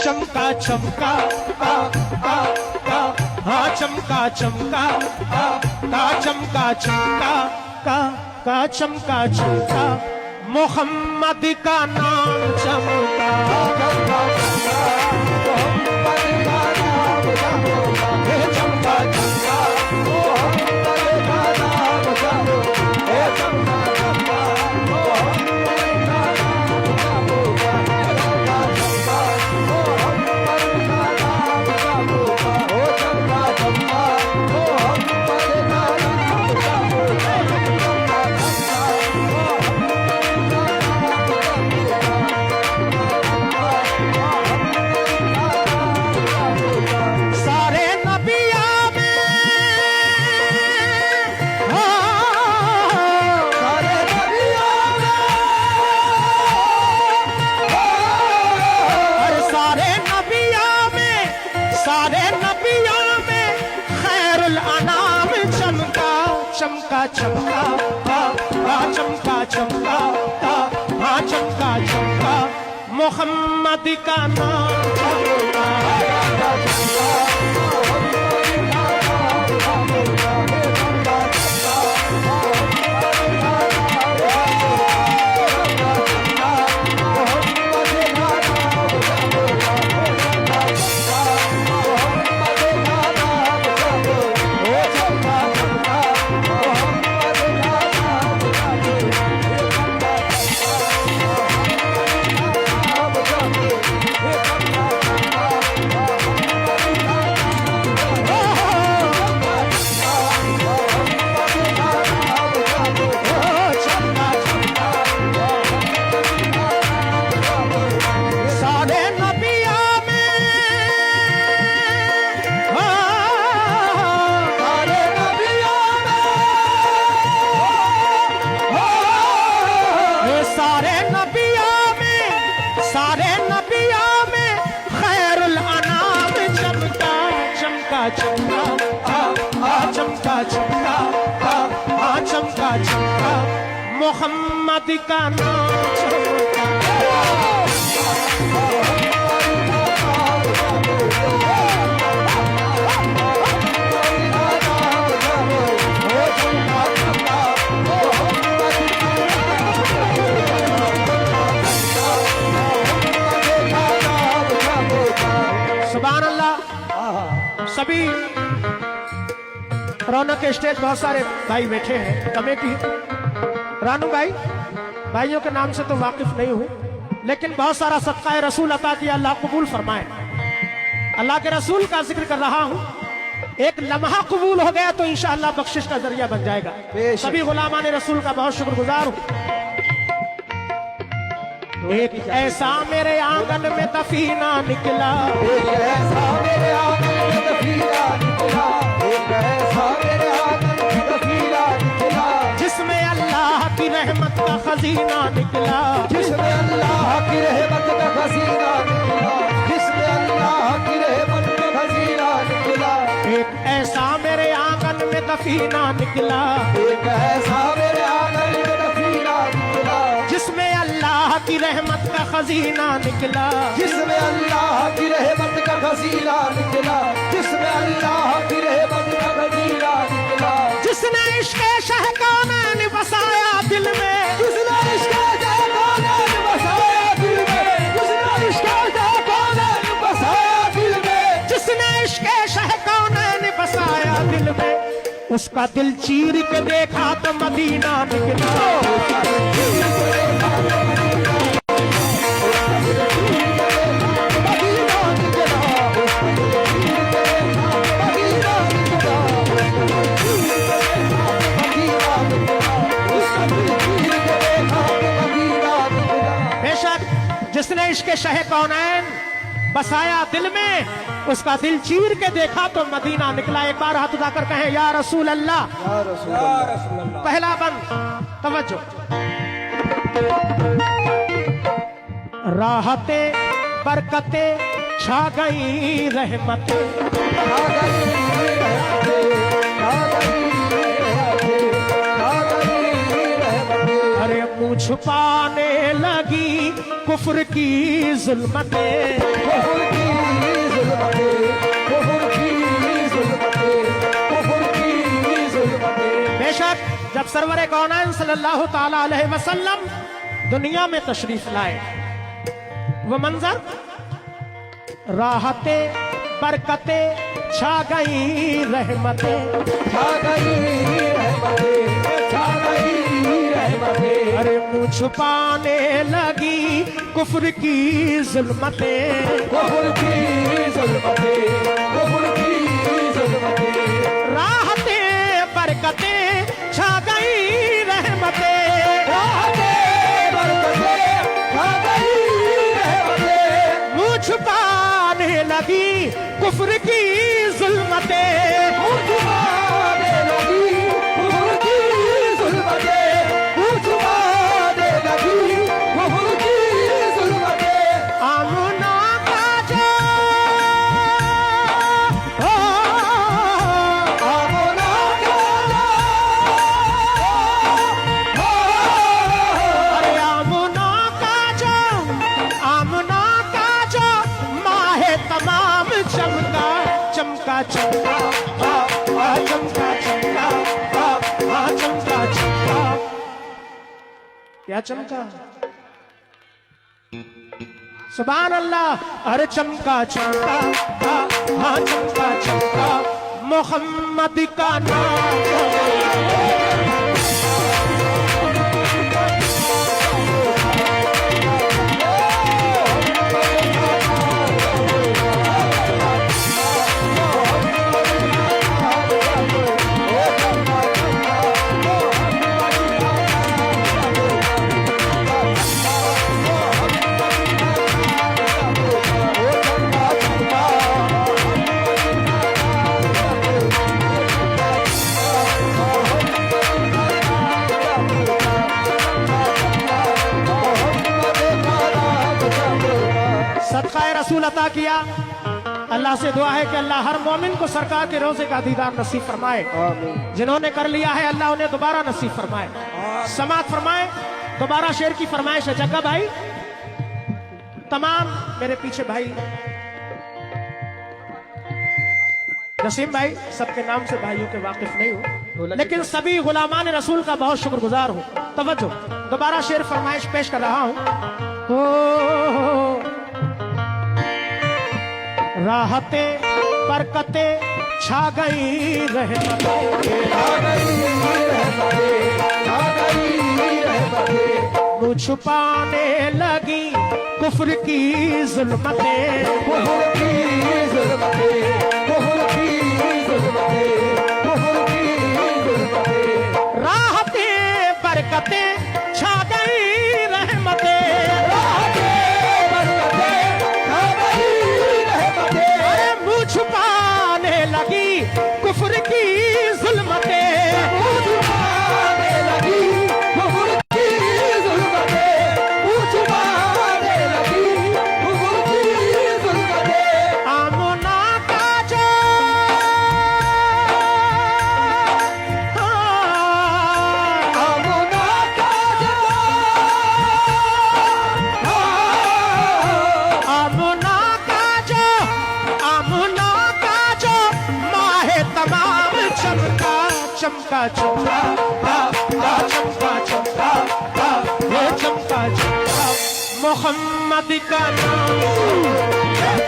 चमका चमका हाँ चमका चमका चमका चमका चमका चमका मोहम्मद का नाम चमका चमका चमका चमका चमका चमका चमका मोहम्मद का नाम चमका चमका चमका चमका चमका मोहम्मद का नाम चमका सुभान अल्लाह। सभी रौनक के स्टेज बहुत सारे भाई बैठे हैं। कमेटी रानू भाइयों के नाम से तो वाकिफ नहीं हूं, लेकिन बहुत सारा सदका रसूल अता किया, अल्लाह कबूल फरमाए। अल्लाह के रसूल का जिक्र कर रहा हूं, एक लम्हा कबूल हो गया तो इंशाअल्लाह बख्शिश का जरिया बन जाएगा। सभी गुलामान रसूल का बहुत शुक्रगुजार हूं। एक ऐसा मेरे आंगन में दफीना निकला, एक ऐसा मेरे आंगन में दफीना निकला, एक ऐसा मेरे आंगन में दफीना निकला, जिसमें अल्लाह की रहमत का खजीना निकला, जिसमें अल्लाह की रहमत का खजीना निकला, जिसमें अल्लाह की रहमत का खजीना निकला। एक ऐसा मेरे आंगन में दफीना निकला, एक ऐसा मेरे आंगन में दफीना निकला, जिसमें अल्लाह की रहमत का खजीना निकला, जिसमें अल्लाह की रहमत का खजीना निकला, जिसमें अल्लाह की रहमत का खजीना निकला, जिसने इश्क़ शहकानैन बसाया दिल में, जिसने इश्क़ शहकानैन बसाया दिल में, जिसने इश्क़ शहकानैन बसाया दिल में, जिसने इश्क़ शहकानैन बसाया दिल में, उसका दिल चीर के देखा तो मदीना निकला। जिसने इश्क़ शह कौनैन बसाया दिल में, उसका दिल चीर के देखा तो मदीना निकला। एक बार हाथ उठाकर कहें या रसूल अल्लाह, या रसूल अल्लाह। पहला बंद तवज्जो। राहते बरकते छा गई रहमते, छा गई रहमते, छा गई रहमते, अरे मुँह छुपाने लगी कुफ्र की जुल्मतें, सरवर कौनैन सल्लल्लाहु ताला अलैहि वसल्लम दुनिया में तशरीफ लाए, वो मंजर राहते बरकते छा गई रहमते, छा गई रहमते, छा गई रहमते। अरे मुँह छुपाने लगी कुफ्र की जुल्मते, कुफ्र की जुल्मते, कुफ्र की जुल्मते। राहते बरकते छा गई रहमते, राहते बरकते छा गई रहमते। मुँह छुपाने लगी कुफ्र की जुल्मते, मुँह छुपाने लगी कुफ्र की जुल्मते, मुँह छुपाने लगी कुफ्र की जुल्मते। आमना का जो हो, आमना का अरे आमना का जो, आमना का जो माहे तमाम चमका चमका चमका, चमका चमका, चमका चमका। क्या चमका? सुभान अल्लाह। अरे चमका चमका, हाँ चमका चमका, मोहम्मद का नाम। सदका रसूल अता किया। अल्लाह से दुआ है कि अल्लाह हर मोमिन को सरकार के रोजे का दीदार नसीब फरमाए। जिन्होंने कर लिया है अल्लाह उन्हें दोबारा नसीब फरमाए। समात फरमाए। दोबारा शेर की फरमाइश है जग्गा भाई, तमाम मेरे पीछे भाई नसीम भाई, सबके नाम से भाइयों के वाकिफ नहीं हूँ, लेकिन सभी गुलामान रसूल का बहुत शुक्रगुजार हूँ। तवज्जो, दोबारा शेर फरमाइश पेश कर रहा हूँ। राहते बरकते छा गई रहमते, छा गई रहमते, छा गई रहमते। मुँह छुपाने लगी कुफ्र की जुल्मते, कुफ्र की जुल्मते, कुफ्र की जुल्मते, कुफ्र की जुल्मते। राहते बरकते छा गई रहमते, राहते बरकते छा गई रहमते। अरे मुँह छुपाने लगी कुफ्र की जुल्मते, मुँह छुपाने लगी कुफ्र की जुल्मते, मुँह छुपाने लगी कुफ्र की जुल्मते। आमना का जो, आमना का जो, आमना का जो, आमना का जो माहे तमाम चमका चमका चमका, चमका चमका, ये चमका चमका, मोहम्मद का नाम।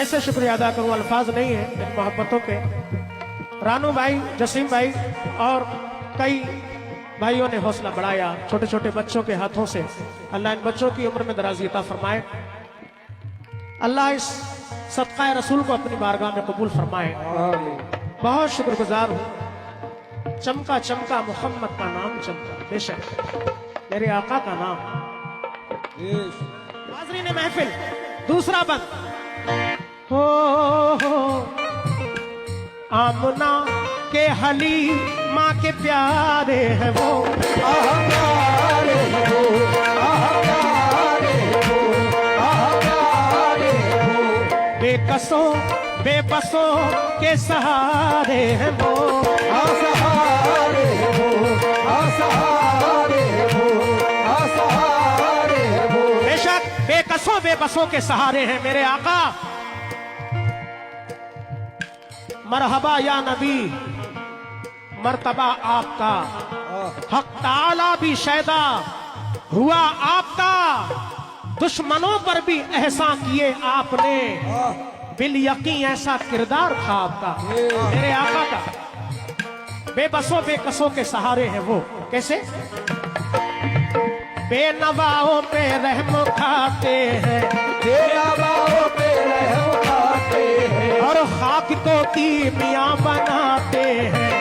कैसे शुक्रिया अदा करूं, अल्फाज नहीं है इन मोहब्बतों के। रानू भाई, जसीम भाई और कई भाइयों ने हौसला बढ़ाया छोटे छोटे बच्चों के हाथों से। अल्लाह इन बच्चों की उम्र में दराज़ी अता फरमाए। अल्लाह इस सदका रसूल को अपनी बारगाह में कबूल फरमाए। बहुत शुक्रगुजार हूँ। चमका चमका मोहम्मद का नाम चमका, बेशक मेरे आका का नाम। नाज़रीन महफिल, दूसरा बंद। हो आमना के हली माँ के प्यारे हैं वो, आहा प्यारे हैं वो, आहा प्यारे हैं वो, आहा प्यारे हैं वो। बेकसों बेबसों के सहारे हैं वो, आसहारे हैं वो, आसहारे हैं वो, आसहारे हैं वो। बेशक बेकसों बेबसों के सहारे हैं मेरे आका। मरहबा या नबी, मर्तबा आपका, हक ताला भी शैदा हुआ आपका। दुश्मनों पर भी एहसान किए आपने, बिल यकीन ऐसा किरदार था आपका मेरे आका का। बेबसों बेकसों के सहारे हैं वो, कैसे? बेनवाओं पे रहम खाते हैं, बेनवाओं पे रहम खाते हैं, और खाक को कीमिया बनाते हैं,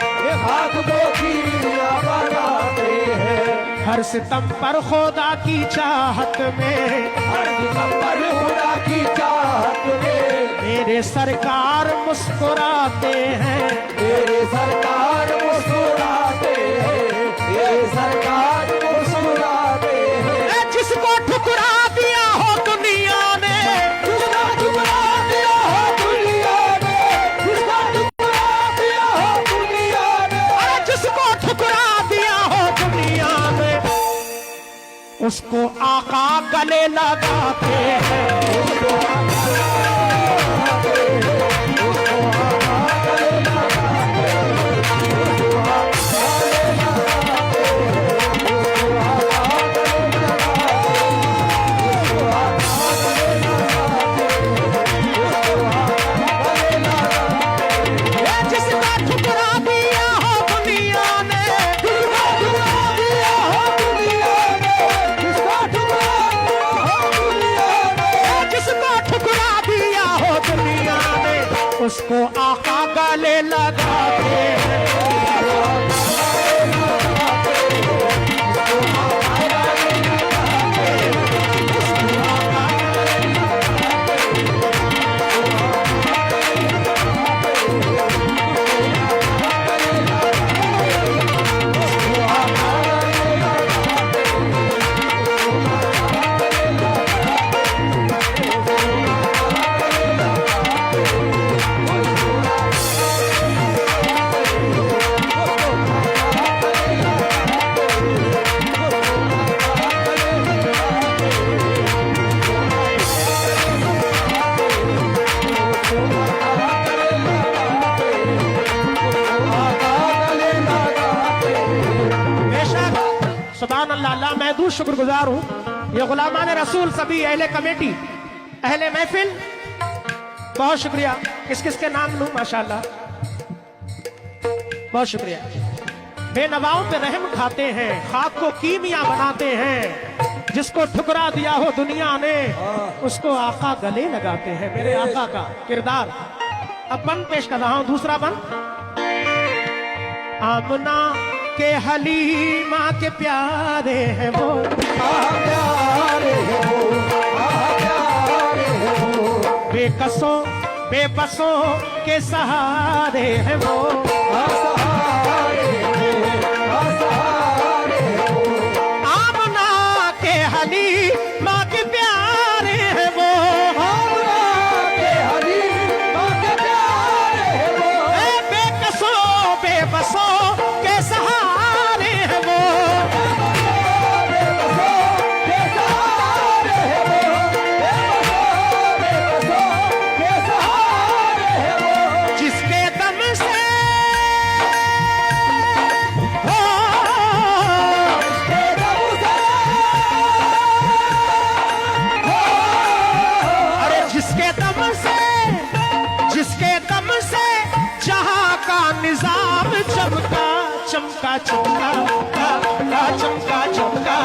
खाक को कीमिया बनाते हैं। हर सितम पर खुदा की चाहत में, हर सितम पर खुदा की चाहत में, मेरे सरकार मुस्कुराते हैं, मेरे सरकार मुस्कुराते हैं, मेरे सरकार मुस्कुराते हैं। जिसको ठुकरा दिया हो दुनिया ने, जिसका ठुकरा दिया हो दुनिया ने, जिसका ठुकरा दिया हो दुनिया ने, जिसको ठुकरा दिया हो दुनिया में, उसको आका गले लगाते हैं, उसको आका लगाते हैं, उसको आका गले लगाते हैं, उसको आका गले लगाते हैं, उसको आका गले लगाते हैं, उसको आका गले लगाते हैं, उसको आका गले लगाते हैं। जिसका ठुकरा दिया हो दुनिया ने, जिसका ठुकरा दिया हो दुनिया ने, जिसका ठुकरा दिया हो दुनिया ने, जिसको ठुकरा दिया हो दुनिया ने, उसको आका गले लगाते हैं। सुभान अल्लाह, अल्लाह महदूद शुक्रगुजार हूँ। ये गुलामान रसूल सभी अहले कमेटी, अहले महफिल, बहुत शुक्रिया। किस किस के नाम लूं? माशाल्लाह, बहुत शुक्रिया। बेनवाओं पे रहम खाते हैं, खाक को कीमिया बनाते हैं, जिसको ठुकरा दिया हो दुनिया ने, उसको आका गले लगाते हैं मेरे आका का किरदार। अब बंद पेश कर रहा हूं, दूसरा बंद। आमना के हलीमा के प्यारे हैं वो, आहा प्यारे हैं वो, आहा प्यारे हैं वो। बेकसों बेबसों के सहारे हैं वो, आसहारे हैं वो, आसहारे हैं वो। आमना के हलीमा के प्यारे हैं वो, आमना के हलीमा के प्यारे हैं वो। बेकसों बेबसों के सहारे हैं वो, बेबसों के सहारे हैं वो, बेबसों के सहारे हैं वो। जिसके दम से चमका चमका चमका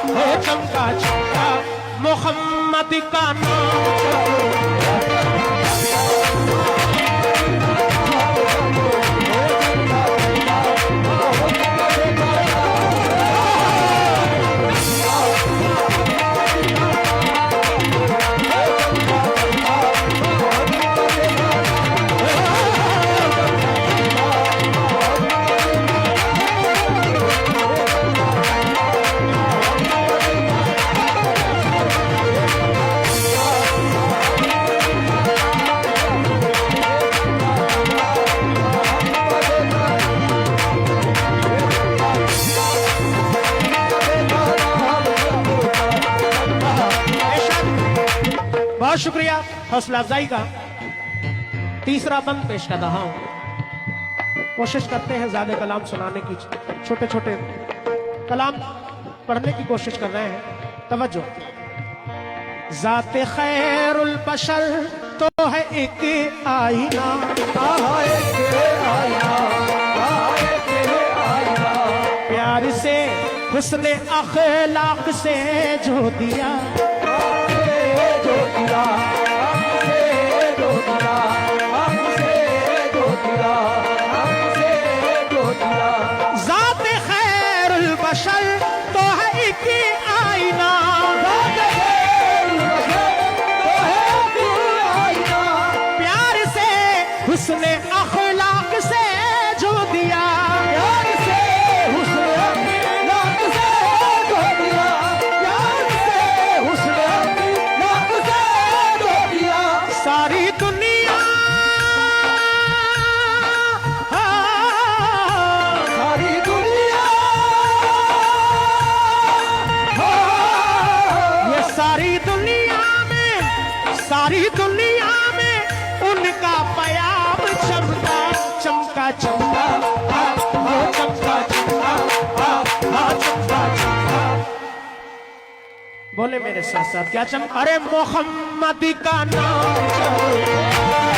हो चमका चमका मोहम्मद का नाम बहुत शुक्रिया हौसला अफजाई का। तीसरा बंद पेश कर रहा हूं। कोशिश करते हैं ज्यादा कलाम सुनाने की, छोटे छोटे कलाम पढ़ने की कोशिश कर रहे हैं। तवज्जो। जाते खैरुल बशर तो है एक आईना, प्यार से हुस्ने अखलाक से जो दिया, ज़ात खैरुल बशर तो है एक आईना, प्यार से हुस्ने अखलाक से जो दिया, सारी दुनिया ये सारी दुनिया में उनका प्याम चमका चमका चमका चमका चमका चमका चमका। बोले मेरे साथ साथ क्या चमका? अरे मोहम्मद का नाम